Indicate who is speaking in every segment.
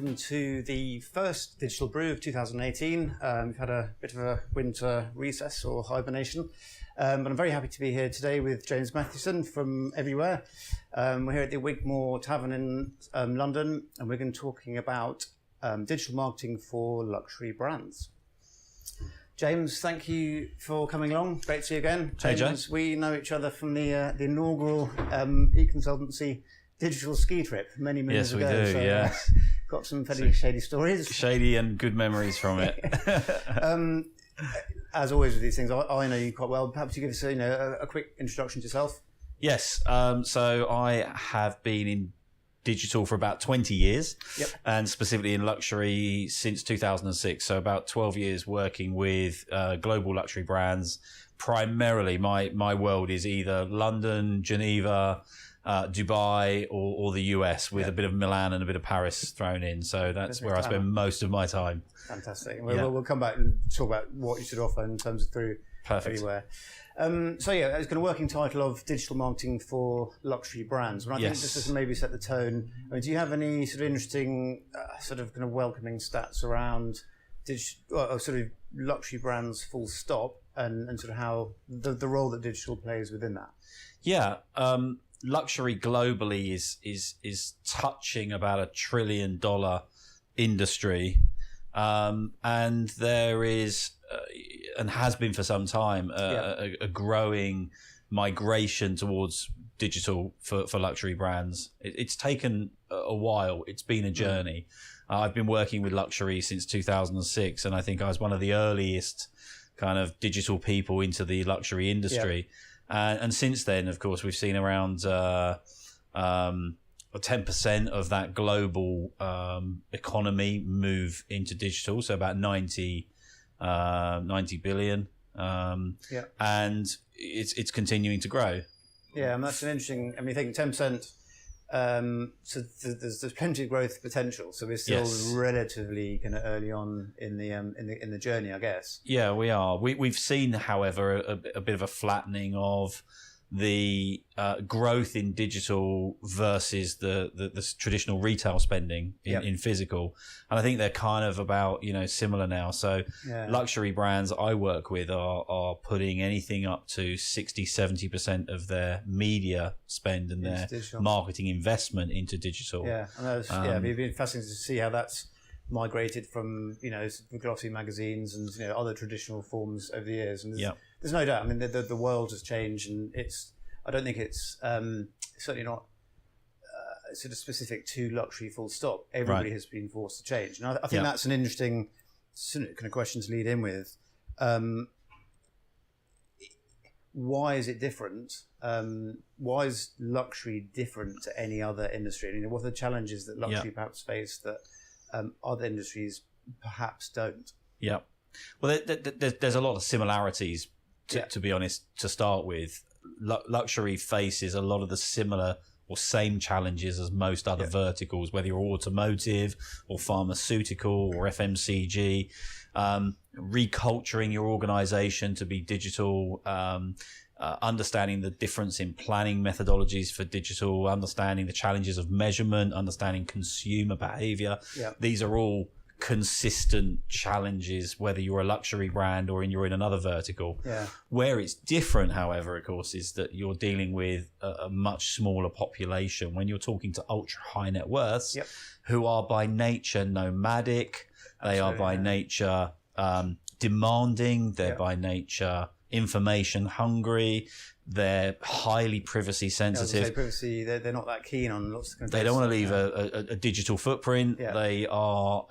Speaker 1: welcome to the first Digital Brew of 2018. We've had a bit of a winter recess or hibernation, but I'm very happy to be here today with James Mathewson from Everywhere. We're here at the Wigmore Tavern in London, and we're going to be talking about digital marketing for luxury brands. James, thank you for coming along. Great to see you again.
Speaker 2: Hey,
Speaker 1: James, we know each other from the inaugural e-consultancy digital ski trip many years ago.
Speaker 2: Yes, we do, yes.
Speaker 1: Got some fairly shady stories.
Speaker 2: Shady and good memories from it.
Speaker 1: As always with these things, I know you quite well. Perhaps you give us a quick introduction to yourself.
Speaker 2: Yes, so I have been in digital for about 20 years, and specifically in luxury since 2006. So about 12 years working with global luxury brands. Primarily, my world is either London, Geneva, Dubai or the US, with a bit of Milan and a bit of Paris thrown in. So that's where I spend most of my time.
Speaker 1: Fantastic. We'll come back and talk about what you should offer in terms of through Everywhere. It's kind of working title of digital marketing for luxury brands. But I think just to maybe set the tone, I mean, do you have any sort of interesting, sort of kind of welcoming stats around sort of luxury brands full stop, and sort of how the role that digital plays within that? Yeah.
Speaker 2: Luxury globally is touching about $1 trillion industry, and there is and has been for some time a growing migration towards digital for luxury brands. It's taken a while. It's been a journey. I've been working with luxury since 2006, and I think I was one of the earliest kind of digital people into the luxury industry. And since then, of course, we've seen around 10% of that global economy move into digital, so about 90 billion. And it's continuing to grow. Yeah,
Speaker 1: and that's an interesting. I mean, I think 10%. So there's plenty of growth potential. So we're still relatively kind of early on in the journey, I guess.
Speaker 2: Yeah, we are. We've seen, however, a bit of a flattening of the growth in digital versus the traditional retail spending in physical, and I think they're kind of about similar now. So luxury brands I work with are putting anything up to 60-70% of their media spend and their marketing investment into digital.
Speaker 1: It'd be fascinating to see how that's migrated from glossy magazines and other traditional forms over the years. And there's no doubt. I mean, the world has changed, and I don't think it's certainly not sort of specific to luxury full stop. Everybody has been forced to change, and I think that's an interesting kind of question to lead in with. Why is it different? Why is luxury different to any other industry? I mean, what are the challenges that luxury perhaps face that other industries perhaps don't?
Speaker 2: Yeah. Well, there's a lot of similarities, to be honest, to start with. Luxury faces a lot of the similar or same challenges as most other verticals, whether you're automotive or pharmaceutical or FMCG. Reculturing your organization to be digital, understanding the difference in planning methodologies for digital, understanding the challenges of measurement, understanding consumer behavior. These are all consistent challenges, whether you're a luxury brand or you're in another vertical. Where it's different, however, of course, is that you're dealing with a much smaller population. When you're talking to ultra high net worths who are by nature nomadic, they are by nature demanding, they're by nature information hungry, they're highly privacy sensitive.
Speaker 1: Privacy, they're not that keen on lots of content.
Speaker 2: They don't want to leave a digital footprint. They are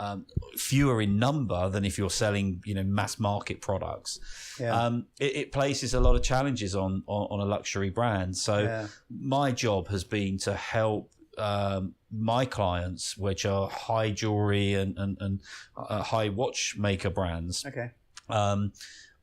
Speaker 2: fewer in number than if you're selling mass market products. It places a lot of challenges on a luxury brand. So my job has been to help my clients, which are high jewelry and high watchmaker brands,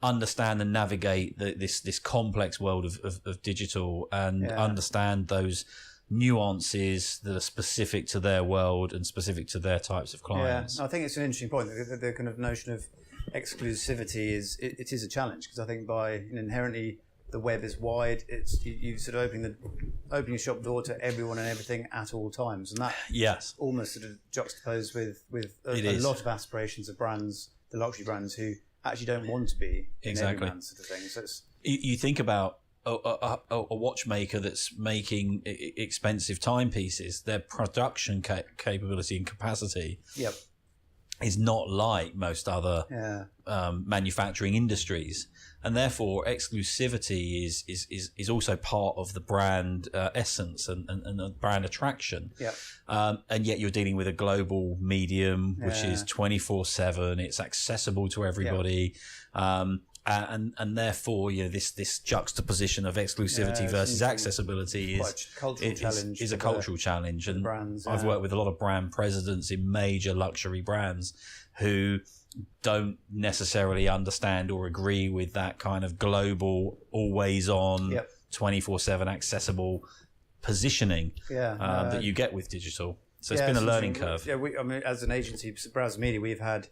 Speaker 2: understand and navigate this complex world of digital, and understand those nuances that are specific to their world and specific to their types of clients.
Speaker 1: I think it's an interesting point. The kind of notion of exclusivity is a challenge, because I think by inherently the web is wide. It's you sort of opening your shop door to everyone and everything at all times, and that almost sort of juxtaposed with a lot of aspirations of brands, the luxury brands, who actually don't want to be in every man sort of thing. So it's,
Speaker 2: you think about a watchmaker that's making expensive timepieces, their production capability and capacity is not like most other manufacturing industries, and therefore exclusivity is also part of the brand essence and the brand attraction. And yet you're dealing with a global medium which is 24/7. It's accessible to everybody. And therefore, this juxtaposition of exclusivity versus accessibility is a cultural challenge. And
Speaker 1: brands,
Speaker 2: I've worked with a lot of brand presidents in major luxury brands who don't necessarily understand or agree with that kind of global, always on, 24/7 accessible positioning that you get with digital. So it's been a learning curve.
Speaker 1: Yeah, I mean, as an agency, Browse Media, we've had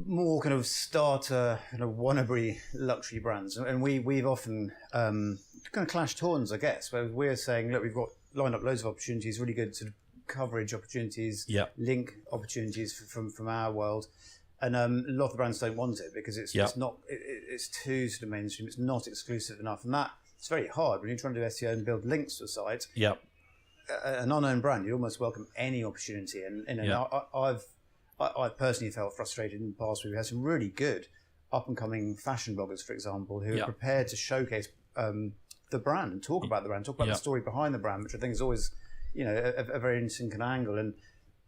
Speaker 1: more kind of starter, wannabe luxury brands, and we've often kind of clashed horns, I guess, where we're saying, look, we've got lined up loads of opportunities, really good sort of coverage opportunities, link opportunities from our world, and a lot of the brands don't want it because it's not, it's too sort of mainstream, it's not exclusive enough, and that it's very hard when you're trying to do SEO and build links to a site. An unknown brand, you almost welcome any opportunity, and I've personally felt frustrated in the past. We've had some really good up-and-coming fashion bloggers, for example, who are prepared to showcase the brand and talk about the brand, talk about the story behind the brand, which I think is always, a very interesting kind of angle. And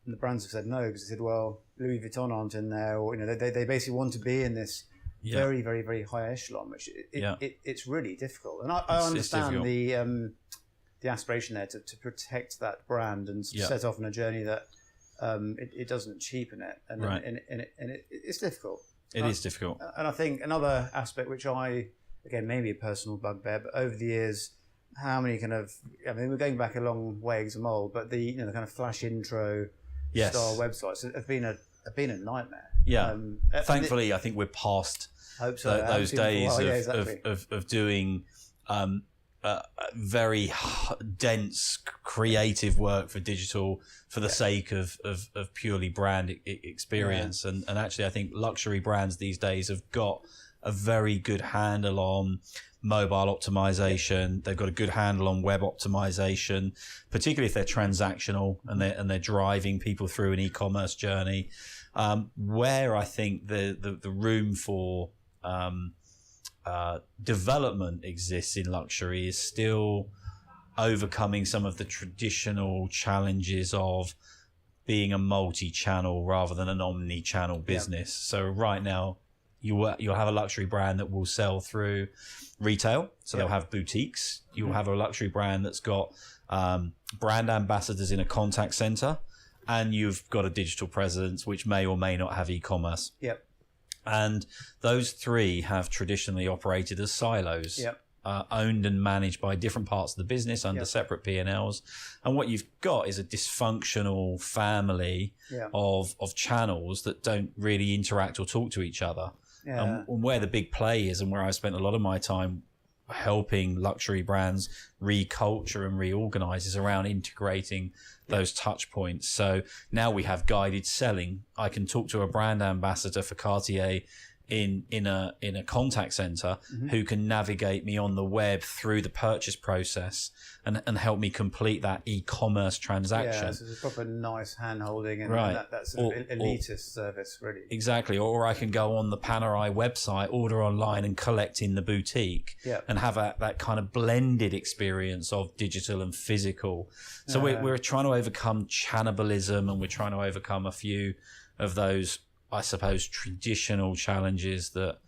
Speaker 1: the brands have said no because they said, well, Louis Vuitton aren't in there, or they basically want to be in this very, very, very high echelon, which it's really difficult. And I understand the aspiration there to protect that brand and set off on a journey that. It doesn't cheapen it, and it's difficult.
Speaker 2: It is difficult.
Speaker 1: And I think another aspect, which again, maybe a personal bugbear, but over the years, how many we're going back a long way as a mole, but the kind of flash intro style websites have been a nightmare.
Speaker 2: Thankfully, I think we're past those days of doing very dense creative work for digital for the sake of purely brand experience. And actually I think luxury brands these days have got a very good handle on mobile optimization. They've got a good handle on web optimization, particularly if they're transactional and they're driving people through an e-commerce journey. Where I think the room for development exists in luxury is still overcoming some of the traditional challenges of being a multi-channel rather than an omni-channel business. So right now you'll have a luxury brand that will sell through retail, so they'll have boutiques. You'll have a luxury brand that's got brand ambassadors in a contact center, and you've got a digital presence which may or may not have e-commerce. And those three have traditionally operated as silos, owned and managed by different parts of the business under separate P&Ls. And what you've got is a dysfunctional family of channels that don't really interact or talk to each other. And where the big play is, and where I've spent a lot of my time helping luxury brands reculture and reorganize, is around integrating those touch points. So now we have guided selling. I can talk to a brand ambassador for Cartier in a contact center who can navigate me on the web through the purchase process and help me complete that e-commerce transaction.
Speaker 1: So it's a proper nice hand-holding and that sort of elitist service, really.
Speaker 2: Exactly. Or I can go on the Panerai website, order online and collect in the boutique and have that kind of blended experience of digital and physical. So we're trying to overcome cannibalism, and we're trying to overcome a few of those, I suppose, traditional challenges that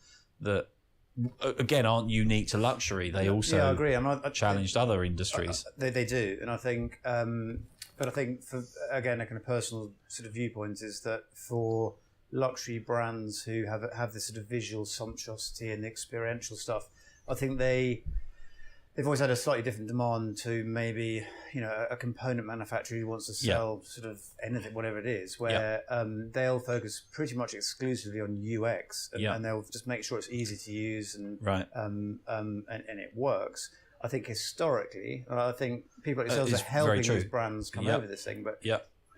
Speaker 2: again aren't unique to luxury. They also
Speaker 1: I agree.
Speaker 2: challenged other industries.
Speaker 1: They do, and I think, but I think for again a kind of personal sort of viewpoint is that for luxury brands who have this sort of visual sumptuosity and the experiential stuff, I think they they've always had a slightly different demand to maybe, a component manufacturer who wants to sell sort of anything, whatever it is, where they'll focus pretty much exclusively on UX and they'll just make sure it's easy to use and it works. I think historically, I think people like yourselves are helping these brands come over this thing. But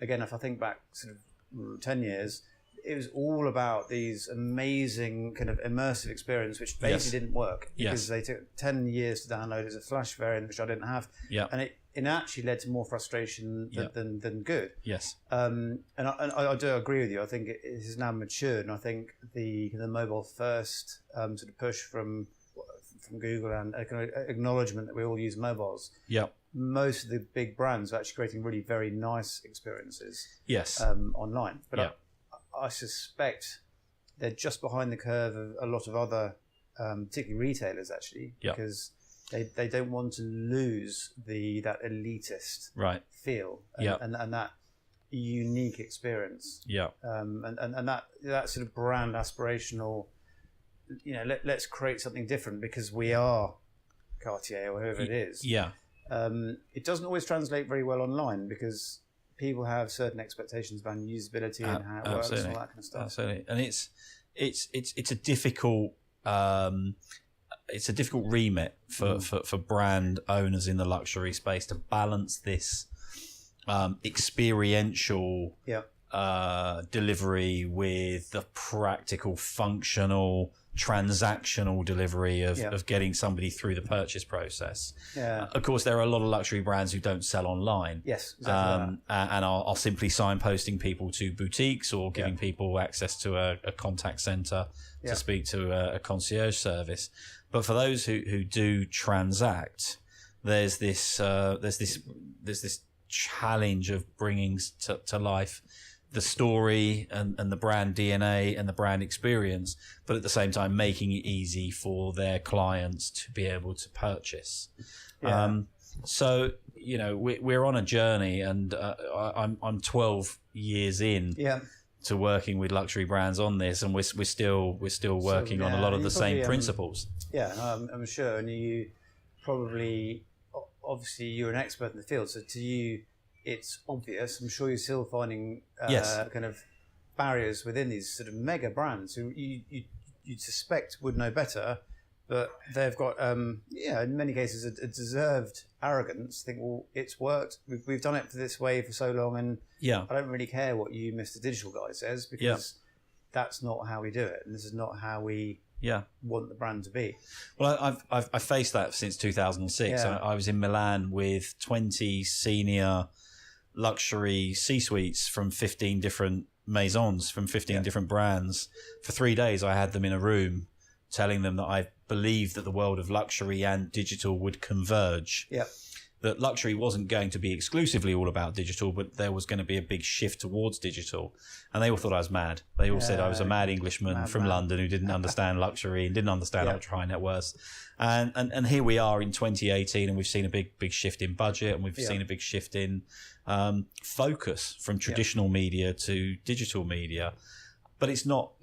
Speaker 1: again, if I think back sort of 10 years, it was all about these amazing kind of immersive experience, which basically didn't work because they took 10 years to download as a Flash variant, which I didn't have. And it actually led to more frustration than good. And I do agree with you. I think it has now matured, and I think the mobile first sort of push from Google and kind of acknowledgement that we all use mobiles. Most of the big brands are actually creating really very nice experiences. Online, but I suspect they're just behind the curve of a lot of other, particularly retailers, actually, because they don't want to lose that elitist feel and that unique experience. And that sort of brand aspirational. Let's create something different because we are Cartier or whoever it is. It doesn't always translate very well online because people have certain expectations about usability and how it works and all that kind of stuff.
Speaker 2: Absolutely, and it's a difficult remit for brand owners in the luxury space to balance this experiential delivery with the practical, functional, transactional delivery of getting somebody through the purchase process. Of course, there are a lot of luxury brands who don't sell online.
Speaker 1: Yes, exactly.
Speaker 2: And are simply signposting people to boutiques or giving people access to a contact center to speak to a concierge service. But for those who do transact, there's this challenge of bringing to life the story and the brand DNA and the brand experience, but at the same time making it easy for their clients to be able to purchase. So we're on a journey, and I'm 12 years in to working with luxury brands on this, and we're still working on a lot of the same principles.
Speaker 1: I'm sure, and you probably, obviously, you're an expert in the field, so to you, it's obvious. I'm sure you're still finding kind of barriers within these sort of mega brands who you'd suspect would know better, but they've got, in many cases, a deserved arrogance. Think, well, it's worked. We've done it this way for so long, and I don't really care what you, Mr. Digital Guy, says, because that's not how we do it, and this is not how we want the brand to be.
Speaker 2: Well, I've faced that since 2006. I was in Milan with 20 senior luxury C-suites from 15 different maisons, from 15 different brands. For 3 days, I had them in a room telling them that I believed that the world of luxury and digital would converge. That luxury wasn't going to be exclusively all about digital, but there was going to be a big shift towards digital. And they all thought I was mad. They all said I was a mad Englishman from London who didn't understand luxury and didn't understand ultra high net worth. And here we are in 2018, and we've seen a big shift in budget, and we've seen a big shift in focus from traditional media to digital media. But it's not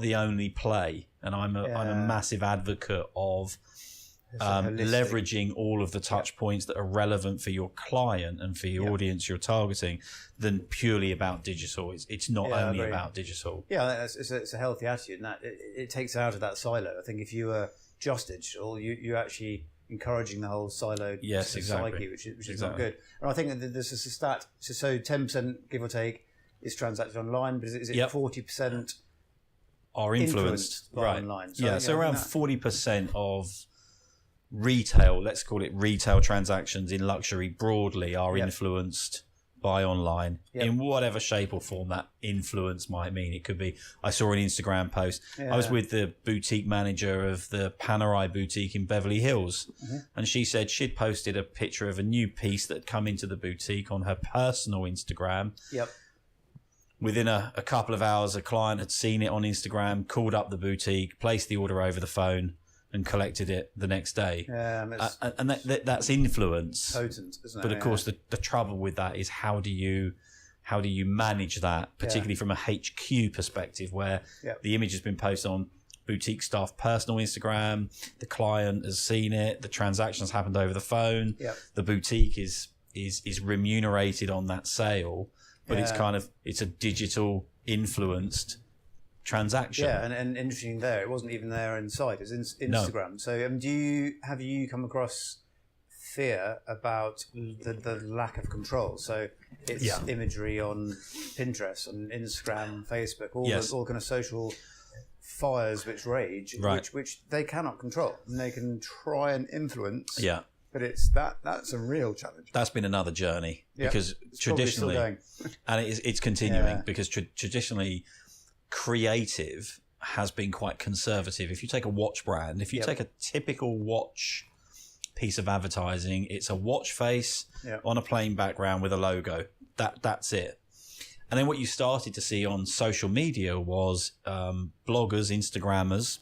Speaker 2: the only play. And I'm a massive advocate of leveraging all of the touch points that are relevant for your client and for your audience you're targeting than purely about digital. It's not only about digital.
Speaker 1: It's a healthy attitude, and that it takes out of that silo. I think if you were just digital, you're actually encouraging the whole siloed psyche, which is not good. And I think that there's a stat, so 10% give or take is transacted online, but is it 40%
Speaker 2: are influenced by
Speaker 1: online?
Speaker 2: So around 40% of retail, let's call it retail transactions in luxury broadly, are influenced by online in whatever shape or form that influence might mean. It could be, I saw an Instagram post. I was with the boutique manager of the Panerai boutique in Beverly Hills, and she said she'd posted a picture of a new piece that had come into the boutique on her personal Instagram. Within a couple of hours, a client had seen it on Instagram, called up the boutique, placed the order over the phone, and collected it the next day. And that's influence.
Speaker 1: Potent, isn't it?
Speaker 2: But of course, the trouble with that is how do you manage that, particularly from a HQ perspective, where the image has been posted on boutique staff personal Instagram. The client has seen it. The transactions happened over the phone.
Speaker 1: Yep.
Speaker 2: The boutique is remunerated on that sale, but it's a digital influenced transaction.
Speaker 1: Yeah, and interesting there, it wasn't even there inside. It's Instagram. No. So have you come across fear about the lack of control? So it's imagery on Pinterest, on Instagram, Facebook, all kind of social fires which rage, which they cannot control, and they can try and influence.
Speaker 2: Yeah.
Speaker 1: But that's a real challenge.
Speaker 2: That's been another journey because traditionally, and it's continuing because traditionally, creative has been quite conservative. If you take a watch brand, if you take a typical watch piece of advertising, it's a watch face on a plain background with a logo. That's it. And then what you started to see on social media was bloggers, Instagrammers,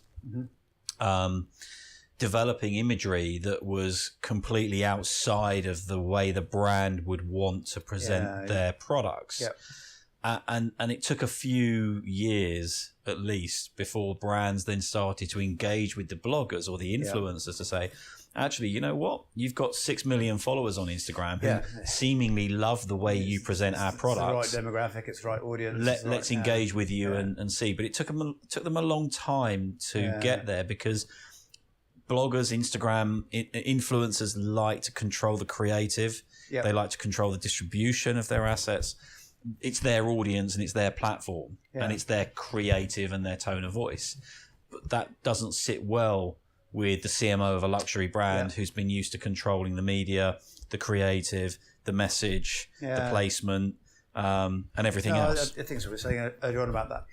Speaker 2: developing imagery that was completely outside of the way the brand would want to present their products. And it took a few years at least before brands then started to engage with the bloggers or the influencers to say, actually, you know what? You've got 6 million followers on Instagram who seemingly love the way you present our products.
Speaker 1: It's the right demographic, it's the right audience.
Speaker 2: Let's engage with you and see. But it took them a long time to get there because bloggers, Instagram influencers like to control the creative. Yep. They like to control the distribution of their assets. It's their audience and it's their platform and it's their creative and their tone of voice. But that doesn't sit well with the CMO of a luxury brand who's been used to controlling the media, the creative, the message, the placement, and everything else.
Speaker 1: I think so. We were saying earlier on about that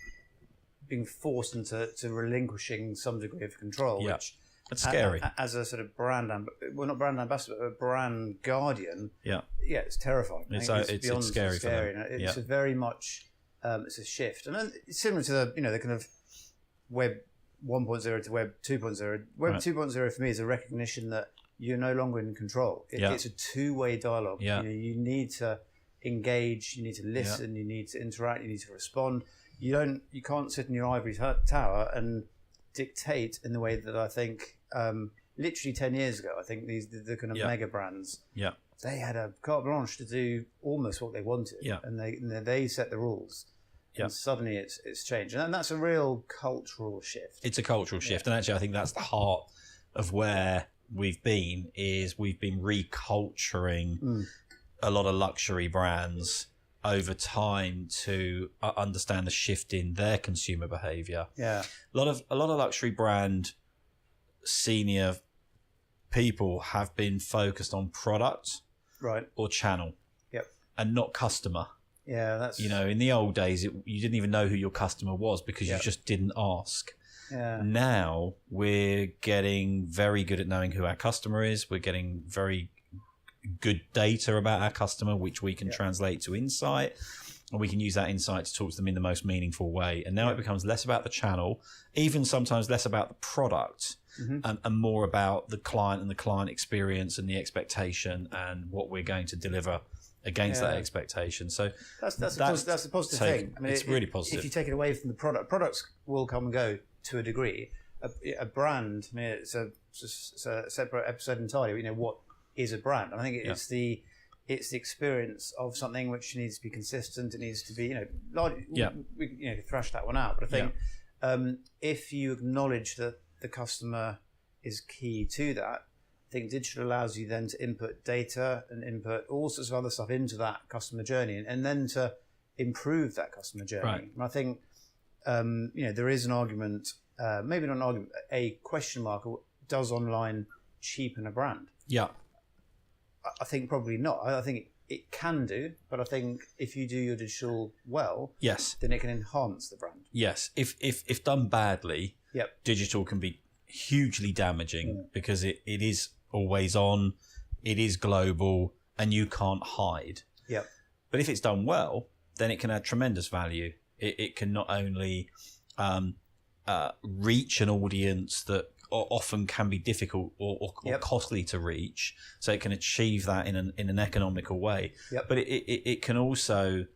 Speaker 1: being forced into relinquishing some degree of control, which
Speaker 2: it's scary.
Speaker 1: As a sort of brand, not brand ambassador, but a brand guardian. It's terrifying.
Speaker 2: It's scary for them.
Speaker 1: It's a very much it's a shift, and then it's similar to the kind of web 1.0 to web 2.0. Web 2.0 for me is a recognition that you're no longer in control. It's a two-way dialogue. You need to engage, you need to listen, you need to interact, you need to respond. You can't sit in your ivory tower and dictate in the way that I think literally 10 years ago, I think the kind of mega brands, they had a carte blanche to do almost what they wanted, and they set the rules. And suddenly it's changed, and that's a real cultural shift.
Speaker 2: It's a cultural shift, and actually I think that's the heart of where we've been reculturing a lot of luxury brands over time to understand the shift in their consumer behavior. A lot of luxury brand senior people have been focused on product or channel and not customer.
Speaker 1: That's
Speaker 2: in the old days you didn't even know who your customer was because you just didn't ask. Now we're getting very good at knowing who our customer is. We're getting very good data about our customer, which we can translate to insight, and we can use that insight to talk to them in the most meaningful way. And now it becomes less about the channel, even sometimes less about the product, and more about the client and the client experience and the expectation and what we're going to deliver against that expectation. So
Speaker 1: that's the positive thing. I mean,
Speaker 2: it's really positive.
Speaker 1: If you take it away from the products will come and go to a degree. A brand, I mean, it's a separate episode entirely. What is a brand? I think it's the experience of something which needs to be consistent. It needs to be, we can thrash that one out. But I think if you acknowledge that the customer is key to that, I think digital allows you then to input data and input all sorts of other stuff into that customer journey, and then to improve that customer journey. And I think there is an argument, maybe not an argument, a question mark: does online cheapen a brand? I think probably not. I think it can do, but I think if you do your digital well, then it can enhance the brand.
Speaker 2: If done badly, digital can be hugely damaging because it is always on, it is global, and you can't hide. But if it's done well, then it can add tremendous value. It can not only reach an audience that often can be difficult or costly to reach, so it can achieve that in an economical way. But it can also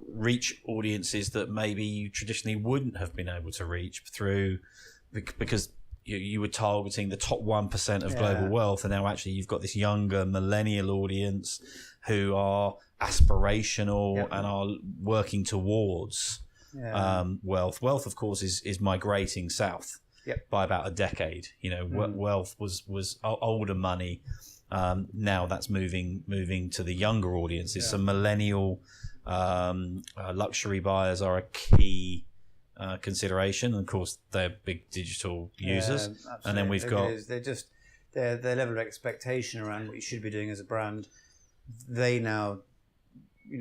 Speaker 2: reach audiences that maybe you traditionally wouldn't have been able to reach through, because you were targeting the top 1% of global wealth, and now actually you've got this younger millennial audience who are aspirational and are working towards wealth. Wealth, of course, is migrating south by about a decade. Wealth was older money. Now that's moving to the younger audiences. So millennial luxury buyers are a key consideration, and of course they're big digital users. And then we've got
Speaker 1: their level of expectation around what you should be doing as a brand. They now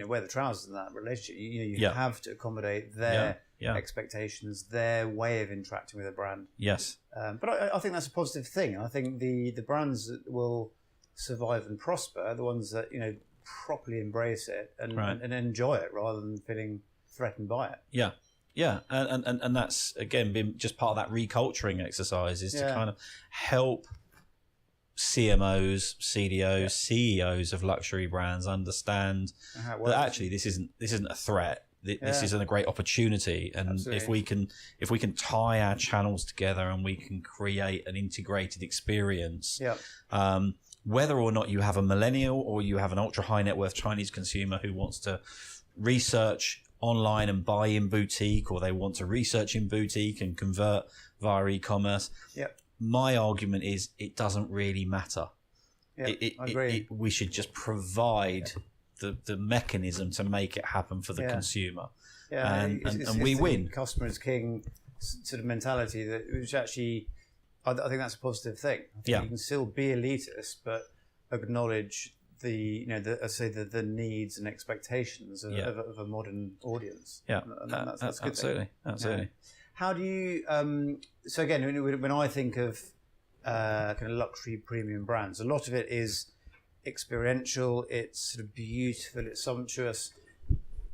Speaker 1: wear the trousers in that relationship. You have to accommodate their expectations, their way of interacting with a brand.
Speaker 2: Yes.
Speaker 1: But I think that's a positive thing. I think the brands that will survive and prosper are the ones that properly embrace it and enjoy it rather than feeling threatened by it.
Speaker 2: And that's again been just part of that reculturing exercise, is to kind of help CMOs, CDOs, CEOs of luxury brands understand that actually this isn't a threat. This isn't a great opportunity, and if we can tie our channels together and we can create an integrated experience, whether or not you have a millennial or you have an ultra high net worth Chinese consumer who wants to research online and buy in boutique, or they want to research in boutique and convert via e-commerce. My argument is it doesn't really matter. I agree. We should just provide the mechanism to make it happen for the consumer. And we win.
Speaker 1: Customer is king sort of mentality, which actually I think that's a positive thing. I think you can still be elitist, but acknowledge the needs and expectations of a modern audience. That's a good thing.
Speaker 2: Absolutely.
Speaker 1: How do you? So again, when I think of kind of luxury premium brands, a lot of it is experiential. It's sort of beautiful. It's sumptuous.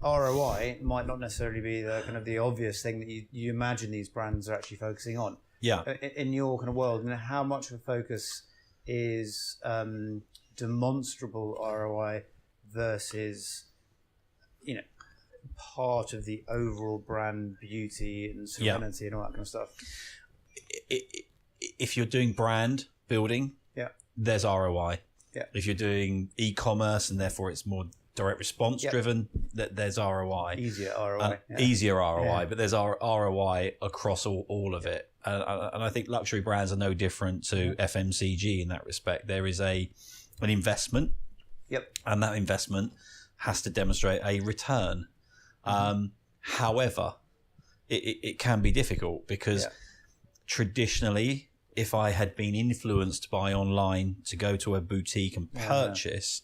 Speaker 1: ROI might not necessarily be the kind of the obvious thing that you imagine these brands are actually focusing on. In your kind of world, and how much of a focus is demonstrable ROI versus part of the overall brand beauty and serenity and all that kind of stuff?
Speaker 2: If you're doing brand building, there's ROI. If you're doing e-commerce and therefore it's more direct response driven, there's ROI.
Speaker 1: Easier ROI.
Speaker 2: But there's ROI across all of it. And I think luxury brands are no different to FMCG in that respect. There is an investment, and that investment has to demonstrate a return. However, it can be difficult because traditionally, if I had been influenced by online to go to a boutique and purchase,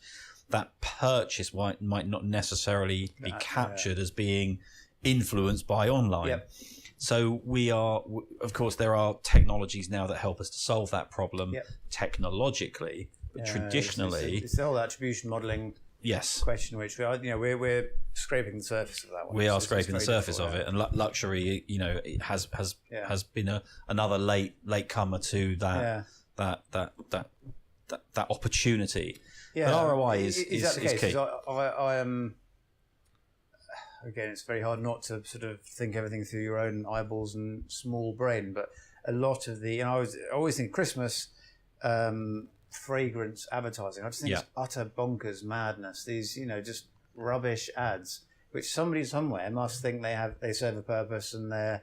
Speaker 2: that purchase might not necessarily be captured as being influenced by online. So of course, there are technologies now that help us to solve that problem technologically, but traditionally,
Speaker 1: it's the whole attribution modeling question, which we're scraping the surface of that one.
Speaker 2: We are scraping the surface of it, and luxury, has been another late comer to that opportunity. But ROI is key.
Speaker 1: I am. Again, it's very hard not to sort of think everything through your own eyeballs and small brain, but a lot of the, I always think Christmas fragrance advertising, I just think it's utter bonkers madness. These, just rubbish ads, which somebody somewhere must think they serve a purpose, and they're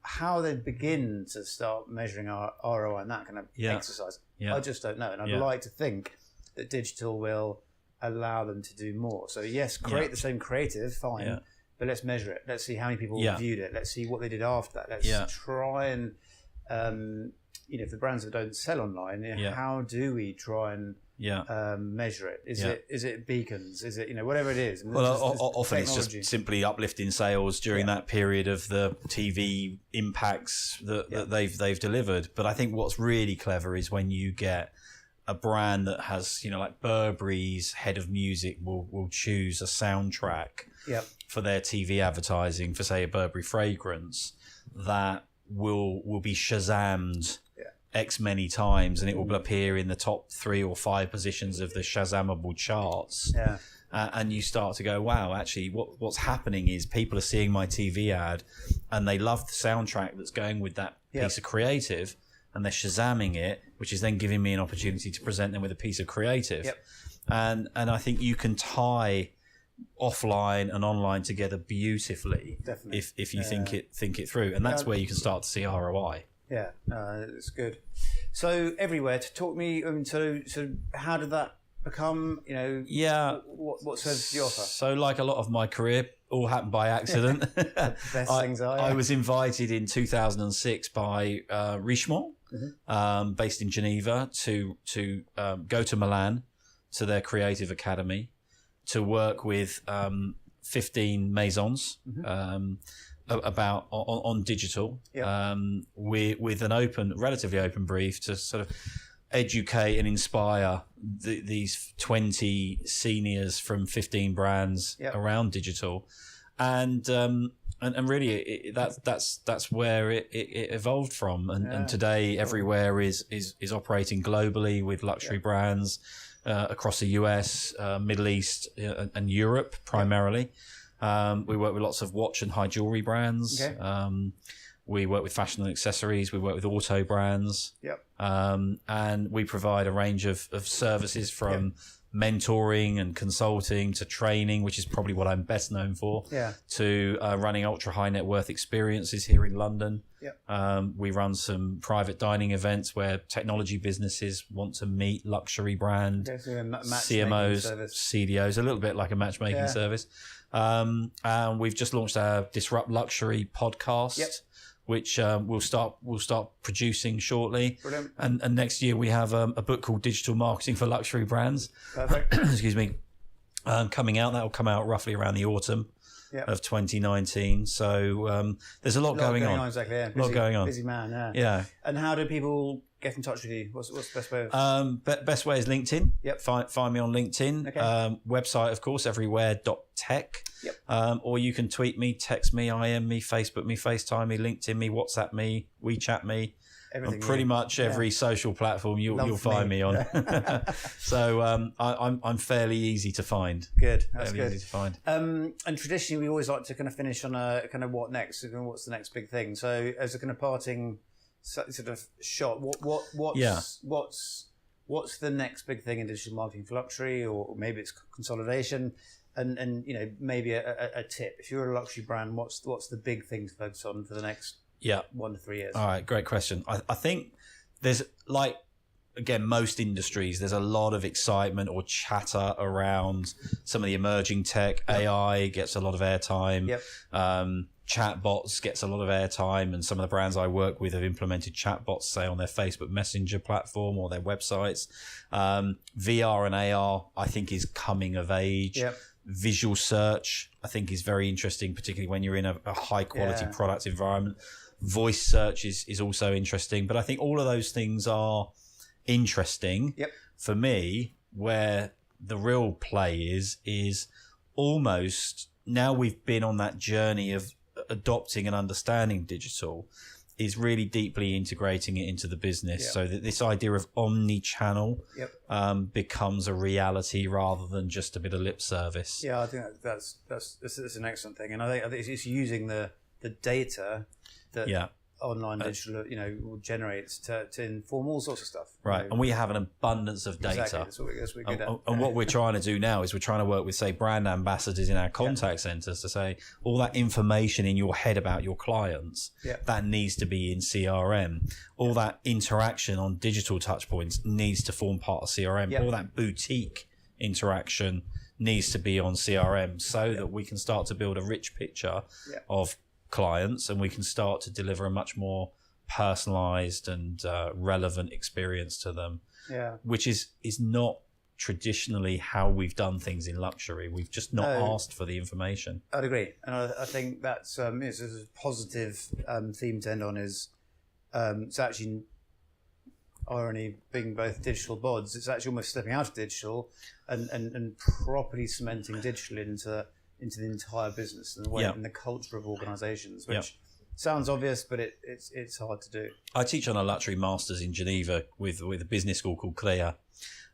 Speaker 1: how they begin to start measuring our ROI and that kind of exercise. I just don't know, and I'd like to think that digital will allow them to do more. So yes, create the same creative, fine, but let's measure it. Let's see how many people viewed it. Let's see what they did after that. Let's try and, for the brands that don't sell online, how do we try and measure it? Is it beacons? Is it whatever it is? And
Speaker 2: often it's just simply uplifting sales during that period of the TV impacts that they've delivered. But I think what's really clever is when you get a brand that has, like Burberry's head of music will choose a soundtrack for their TV advertising for, say, a Burberry fragrance that will be Shazammed X many times, and it will appear in the top 3 or 5 positions of the Shazamable charts. and you start to go, wow, actually what's happening is people are seeing my TV ad and they love the soundtrack that's going with that piece of creative, and they're Shazamming it, which is then giving me an opportunity to present them with a piece of creative. And I think you can tie offline and online together beautifully.
Speaker 1: Definitely.
Speaker 2: if you think it through, and that's where you can start to see ROI.
Speaker 1: Yeah, it's good. So everywhere, to talk me. So how did that become? What service do you offer?
Speaker 2: So, like a lot of my career, all happened by accident.
Speaker 1: Best things are.
Speaker 2: I was invited in 2006 by Richemont, based in Geneva, to go to Milan to their creative academy to work with 15 maisons about on digital, with an relatively open brief to sort of educate and inspire these 20 seniors from 15 brands around digital, and really that's where it evolved from, and today everywhere is operating globally with luxury brands across the US, Middle East, and Europe primarily. We work with lots of watch and high jewelry brands. We work with fashion and accessories. We work with auto brands. And we provide a range of services from mentoring and consulting to training, which is probably what I'm best known for, to running ultra high net worth experiences here in London. We run some private dining events where technology businesses want to meet luxury brand CMOs, CDOs, a little bit like a matchmaking service. And we've just launched our Disrupt Luxury podcast, which we'll start producing shortly.
Speaker 1: Brilliant.
Speaker 2: And next year we have a book called Digital Marketing for Luxury Brands.
Speaker 1: Perfect.
Speaker 2: Excuse me. Coming out. That will come out roughly around the autumn of 2019. So there's a lot going on.
Speaker 1: Exactly. Yeah.
Speaker 2: A lot going on.
Speaker 1: Busy man.
Speaker 2: Yeah.
Speaker 1: And how do people get in touch with you? What's the best way of...
Speaker 2: Best way is LinkedIn. Find me on LinkedIn.
Speaker 1: Okay.
Speaker 2: Website, of course, everywhere.tech. Or you can tweet me, text me, IM me, Facebook me, FaceTime me, LinkedIn me, WhatsApp me, WeChat me.
Speaker 1: Everything.
Speaker 2: On pretty much every social platform you'll find me on. So I'm fairly easy to find.
Speaker 1: Good. That's
Speaker 2: fairly
Speaker 1: good.
Speaker 2: easy to find.
Speaker 1: And traditionally we always like to kind of finish on a kind of what next, and what's the next big thing. So as a kind of parting sort of shot, what's the next big thing in digital marketing for luxury, or maybe it's consolidation, and maybe a tip. If you're a luxury brand, what's the big thing to focus on for the next 1 to 3 years?
Speaker 2: All right, great question. I think there's, like, again, most industries, there's a lot of excitement or chatter around some of the emerging tech. AI gets a lot of airtime. Chatbots gets a lot of airtime, and some of the brands I work with have implemented chatbots, say, on their Facebook Messenger platform or their websites. VR and AR, I think, is coming of age. Visual search, I think, is very interesting, particularly when you're in a high quality product environment. Voice search is also interesting, but I think all of those things are interesting. For me, where the real play is almost, now we've been on that journey of adopting and understanding digital, is really deeply integrating it into the business, so that this idea of omni-channel becomes a reality rather than just a bit of lip service.
Speaker 1: I think that's an excellent thing, and I think it's using the data that online digital generates to inform all sorts of stuff.
Speaker 2: Right, and we have an abundance of data.
Speaker 1: Exactly. That's what we're good at.
Speaker 2: And what we're trying to do now is we're trying to work with, say, brand ambassadors in our contact centres to say all that information in your head about your clients, that needs to be in CRM. All that interaction on digital touchpoints needs to form part of CRM. All that boutique interaction needs to be on CRM, so that we can start to build a rich picture of clients, and we can start to deliver a much more personalized and relevant experience to them, which is not traditionally how we've done things in luxury. We've just not asked for the information.
Speaker 1: I'd agree, and I think that's it's a positive theme to end on. Is it's actually irony being both digital bods. It's actually almost stepping out of digital and properly cementing digital into the entire business and the way and the culture of organisations, which Sounds obvious, but it's hard to do.
Speaker 2: I teach on a luxury masters in Geneva with a business school called Clear.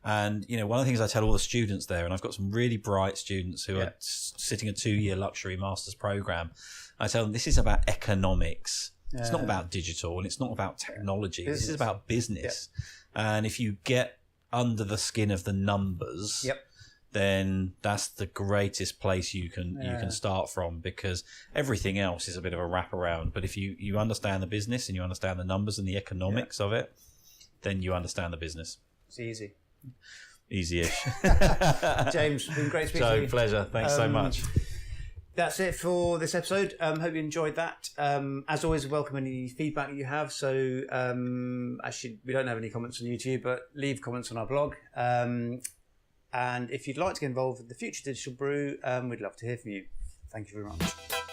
Speaker 2: And, one of the things I tell all the students there, and I've got some really bright students who are sitting a 2-year luxury master's program, I tell them this is about economics. It's not about digital and it's not about technology. This is about business. And if you get under the skin of the numbers, then that's the greatest place you can start from, because everything else is a bit of a wraparound. But if you understand the business and you understand the numbers and the economics of it, then you understand the business.
Speaker 1: It's easy.
Speaker 2: Easy-ish.
Speaker 1: James, it's been great speaking to you.
Speaker 2: Pleasure. Thanks so much.
Speaker 1: That's it for this episode. Hope you enjoyed that. As always, welcome any feedback you have. So actually, we don't have any comments on YouTube, but leave comments on our blog. And if you'd like to get involved with the future Digital Brew, we'd love to hear from you. Thank you very much.